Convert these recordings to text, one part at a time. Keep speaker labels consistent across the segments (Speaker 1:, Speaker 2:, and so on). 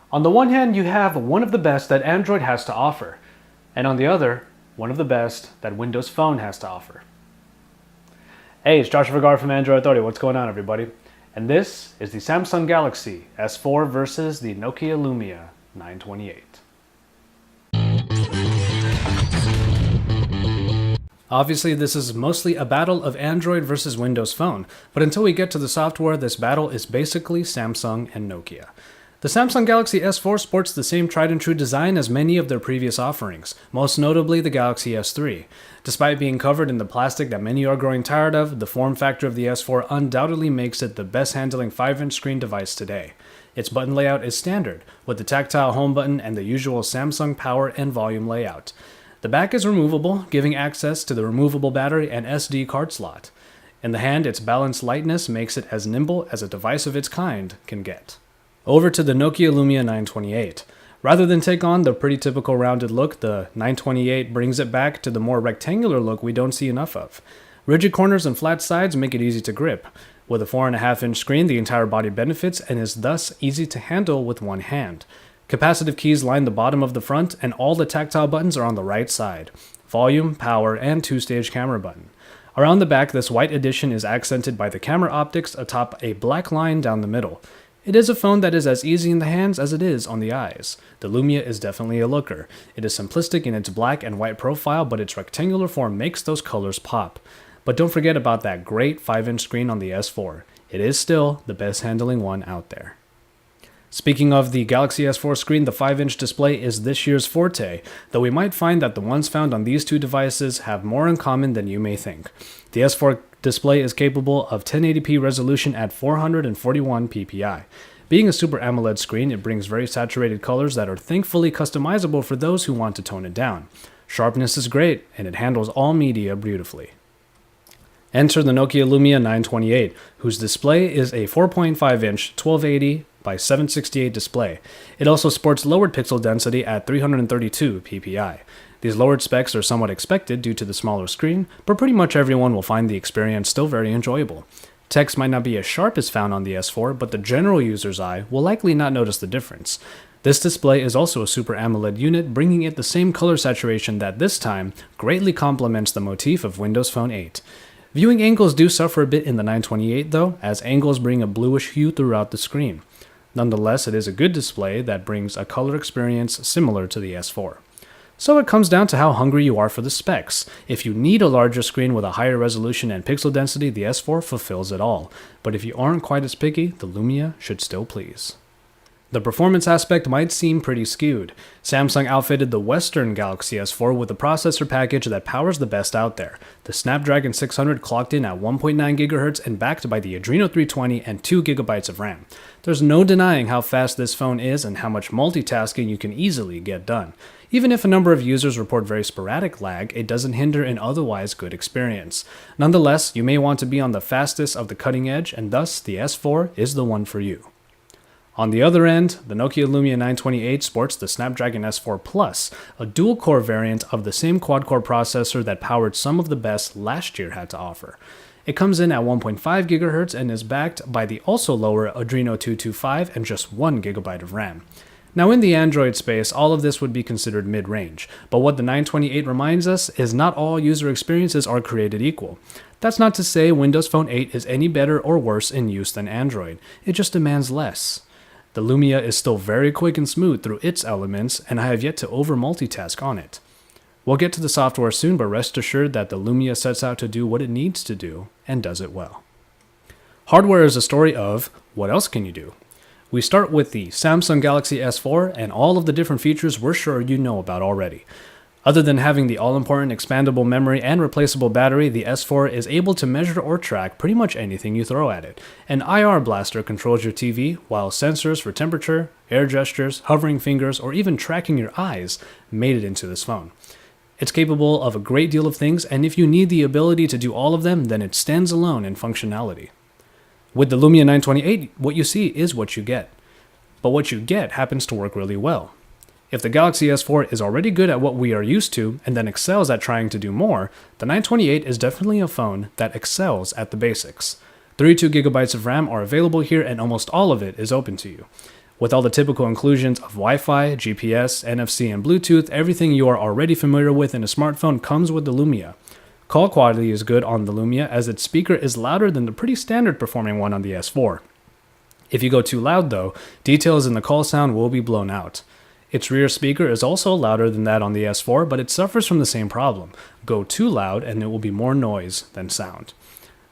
Speaker 1: On the one hand, you have one of the best that Android has to offer, and on the other, one of the best that Windows Phone has to offer. Hey, it's Josh Vergara from Android Authority. What's going on, everybody? And this is the Samsung Galaxy S4 versus the Nokia Lumia 928. Obviously, this is mostly a battle of Android versus Windows Phone, but until we get to the software, this battle is basically Samsung and Nokia. The Samsung Galaxy S4 sports the same tried-and-true design as many of their previous offerings, most notably the Galaxy S3. Despite being covered in the plastic that many are growing tired of, the form factor of the S4 undoubtedly makes it the best-handling 5-inch screen device today. Its button layout is standard, with the tactile home button and the usual Samsung power and volume layout. The back is removable, giving access to the removable battery and SD card slot. In the hand, its balanced lightness makes it as nimble as a device of its kind can get. Over to the Nokia Lumia 928. Rather than take on the pretty typical rounded look, the 928 brings it back to the more rectangular look we don't see enough of. Rigid corners and flat sides make it easy to grip. With a 4.5-inch screen, the entire body benefits and is thus easy to handle with one hand. Capacitive keys line the bottom of the front, and all the tactile buttons are on the right side. Volume, power, and 2-stage camera button. Around the back, this white addition is accented by the camera optics atop a black line down the middle. It is a phone that is as easy in the hands as it is on the eyes. The Lumia is definitely a looker. It is simplistic in its black and white profile, but its rectangular form makes those colors pop. But don't forget about that great 5-inch screen on the S4. It is still the best handling one out there. Speaking of the Galaxy S4 screen, the 5-inch display is this year's forte, though we might find that the ones found on these two devices have more in common than you may think. The S4 display is capable of 1080p resolution at 441 ppi. Being a Super AMOLED screen, it brings very saturated colors that are thankfully customizable for those who want to tone it down. Sharpness is great, and it handles all media beautifully. Enter the Nokia Lumia 928, whose display is a 4.5-inch 1280 by 768 display. It also sports lowered pixel density at 332 ppi. These lowered specs are somewhat expected due to the smaller screen, but pretty much everyone will find the experience still very enjoyable. Text might not be as sharp as found on the S4, but the general user's eye will likely not notice the difference. This display is also a Super AMOLED unit, bringing it the same color saturation that this time greatly complements the motif of Windows Phone 8. Viewing angles do suffer a bit in the 928 though, as angles bring a bluish hue throughout the screen. Nonetheless, it is a good display that brings a color experience similar to the S4. So it comes down to how hungry you are for the specs. If you need a larger screen with a higher resolution and pixel density, the S4 fulfills it all. But if you aren't quite as picky, the Lumia should still please. The performance aspect might seem pretty skewed. Samsung outfitted the Western Galaxy S4 with a processor package that powers the best out there. The Snapdragon 600 clocked in at 1.9 GHz and backed by the Adreno 320 and 2 GB of RAM. There's no denying how fast this phone is and how much multitasking you can easily get done. Even if a number of users report very sporadic lag, it doesn't hinder an otherwise good experience. Nonetheless, you may want to be on the fastest of the cutting edge, and thus the S4 is the one for you. On the other end, the Nokia Lumia 928 sports the Snapdragon S4 Plus, a dual-core variant of the same quad-core processor that powered some of the best last year had to offer. It comes in at 1.5 GHz and is backed by the also lower Adreno 225 and just 1 GB of RAM. Now in the Android space, all of this would be considered mid-range, but what the 928 reminds us is not all user experiences are created equal. That's not to say Windows Phone 8 is any better or worse in use than Android, it just demands less. The Lumia is still very quick and smooth through its elements, and I have yet to over-multitask on it. We'll get to the software soon, but rest assured that the Lumia sets out to do what it needs to do, and does it well. Hardware is a story of, what else can you do? We start with the Samsung Galaxy S4 and all of the different features we're sure you know about already. Other than having the all-important expandable memory and replaceable battery, the S4 is able to measure or track pretty much anything you throw at it. An IR blaster controls your TV, while sensors for temperature, air gestures, hovering fingers, or even tracking your eyes made it into this phone. It's capable of a great deal of things, and if you need the ability to do all of them, then it stands alone in functionality. With the Lumia 928, what you see is what you get. But what you get happens to work really well. If the Galaxy S4 is already good at what we are used to and then excels at trying to do more, the 928 is definitely a phone that excels at the basics. 32GB of RAM are available here and almost all of it is open to you. With all the typical inclusions of Wi-Fi, GPS, NFC, and Bluetooth, everything you are already familiar with in a smartphone comes with the Lumia. Call quality is good on the Lumia as its speaker is louder than the pretty standard performing one on the S4. If you go too loud though, details in the call sound will be blown out. Its rear speaker is also louder than that on the S4, but it suffers from the same problem. Go too loud and it will be more noise than sound.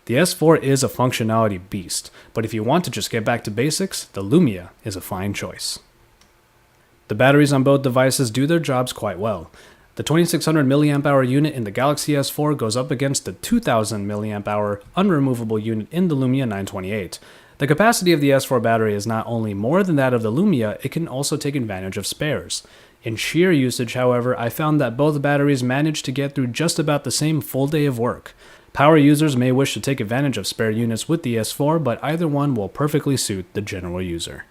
Speaker 1: The S4 is a functionality beast, but if you want to just get back to basics, the Lumia is a fine choice. The batteries on both devices do their jobs quite well. The 2600 mAh unit in the Galaxy S4 goes up against the 2000 mAh unremovable unit in the Lumia 928. The capacity of the S4 battery is not only more than that of the Lumia, it can also take advantage of spares. In sheer usage, however, I found that both batteries managed to get through just about the same full day of work. Power users may wish to take advantage of spare units with the S4, but either one will perfectly suit the general user.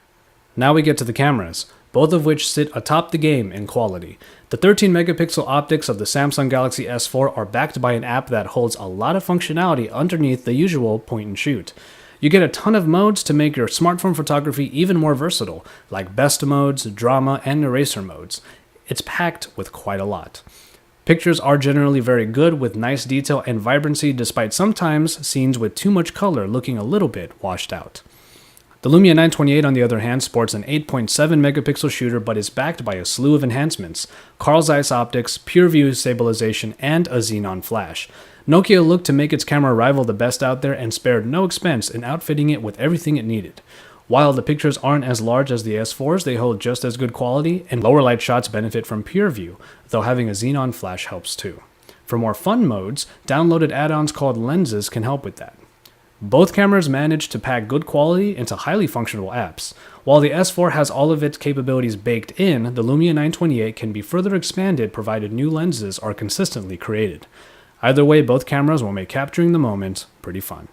Speaker 1: Now we get to the cameras, both of which sit atop the game in quality. The 13 megapixel optics of the Samsung Galaxy S4 are backed by an app that holds a lot of functionality underneath the usual point and shoot. You get a ton of modes to make your smartphone photography even more versatile, like best modes, drama, and eraser modes. It's packed with quite a lot. Pictures are generally very good with nice detail and vibrancy despite sometimes scenes with too much color looking a little bit washed out. The Lumia 928 on the other hand sports an 8.7 megapixel shooter but is backed by a slew of enhancements, Carl Zeiss optics, pure view stabilization, and a xenon flash. Nokia looked to make its camera rival the best out there and spared no expense in outfitting it with everything it needed. While the pictures aren't as large as the S4's, they hold just as good quality, and lower light shots benefit from pure view, though having a xenon flash helps too. For more fun modes, downloaded add-ons called lenses can help with that. Both cameras manage to pack good quality into highly functional apps. While the S4 has all of its capabilities baked in, the Lumia 928 can be further expanded provided new lenses are consistently created. Either way, both cameras will make capturing the moment pretty fun.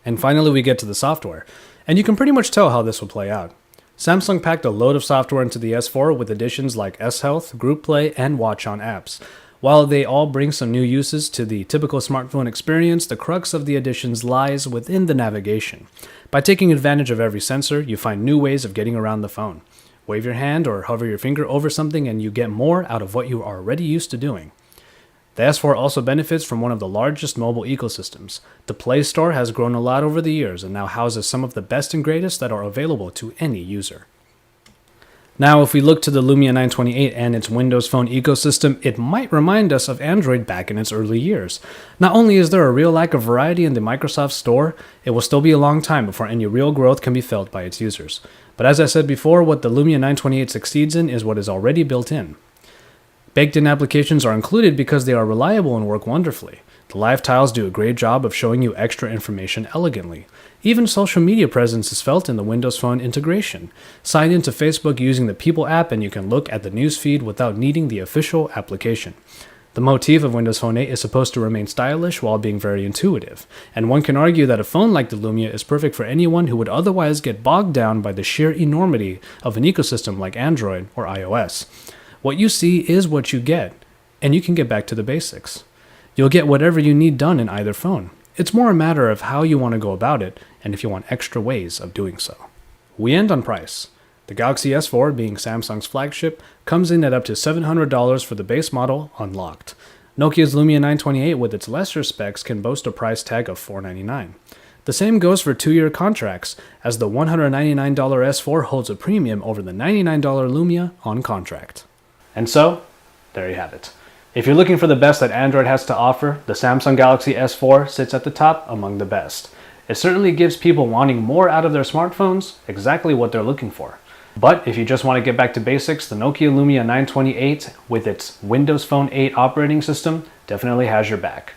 Speaker 1: And finally we get to the software, and you can pretty much tell how this will play out. Samsung packed a load of software into the S4 with additions like S-Health, Group Play, and Watch on apps. While they all bring some new uses to the typical smartphone experience, the crux of the additions lies within the navigation. By taking advantage of every sensor, you find new ways of getting around the phone. Wave your hand or hover your finger over something and you get more out of what you are already used to doing. The S4 also benefits from one of the largest mobile ecosystems. The Play Store has grown a lot over the years and now houses some of the best and greatest that are available to any user. Now, if we look to the Lumia 928 and its Windows Phone ecosystem, it might remind us of Android back in its early years. Not only is there a real lack of variety in the Microsoft Store, it will still be a long time before any real growth can be felt by its users. But as I said before, what the Lumia 928 succeeds in is what is already built in. Baked-in applications are included because they are reliable and work wonderfully. The live tiles do a great job of showing you extra information elegantly. Even social media presence is felt in the Windows Phone integration. Sign into Facebook using the People app and you can look at the news feed without needing the official application. The motif of Windows Phone 8 is supposed to remain stylish while being very intuitive, and one can argue that a phone like the Lumia is perfect for anyone who would otherwise get bogged down by the sheer enormity of an ecosystem like Android or iOS. What you see is what you get, and you can get back to the basics. You'll get whatever you need done in either phone. It's more a matter of how you want to go about it, and if you want extra ways of doing so. We end on price. The Galaxy S4, being Samsung's flagship, comes in at up to $700 for the base model, unlocked. Nokia's Lumia 928 with its lesser specs can boast a price tag of $499. The same goes for 2-year contracts, as the $199 S4 holds a premium over the $99 Lumia on contract. And so, there you have it. If you're looking for the best that Android has to offer, the Samsung Galaxy S4 sits at the top among the best. It certainly gives people wanting more out of their smartphones exactly what they're looking for. But if you just want to get back to basics, the Nokia Lumia 928 with its Windows Phone 8 operating system definitely has your back.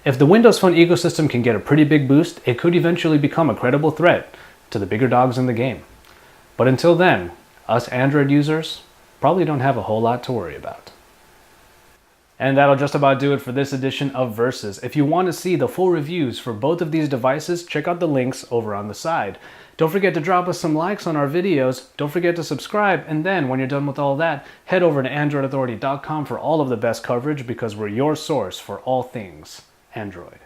Speaker 1: If the Windows Phone ecosystem can get a pretty big boost, it could eventually become a credible threat to the bigger dogs in the game. But until then, us Android users probably don't have a whole lot to worry about. And that'll just about do it for this edition of Versus. If you want to see the full reviews for both of these devices, check out the links over on the side. Don't forget to drop us some likes on our videos. Don't forget to subscribe. And then when you're done with all that, head over to AndroidAuthority.com for all of the best coverage because we're your source for all things Android.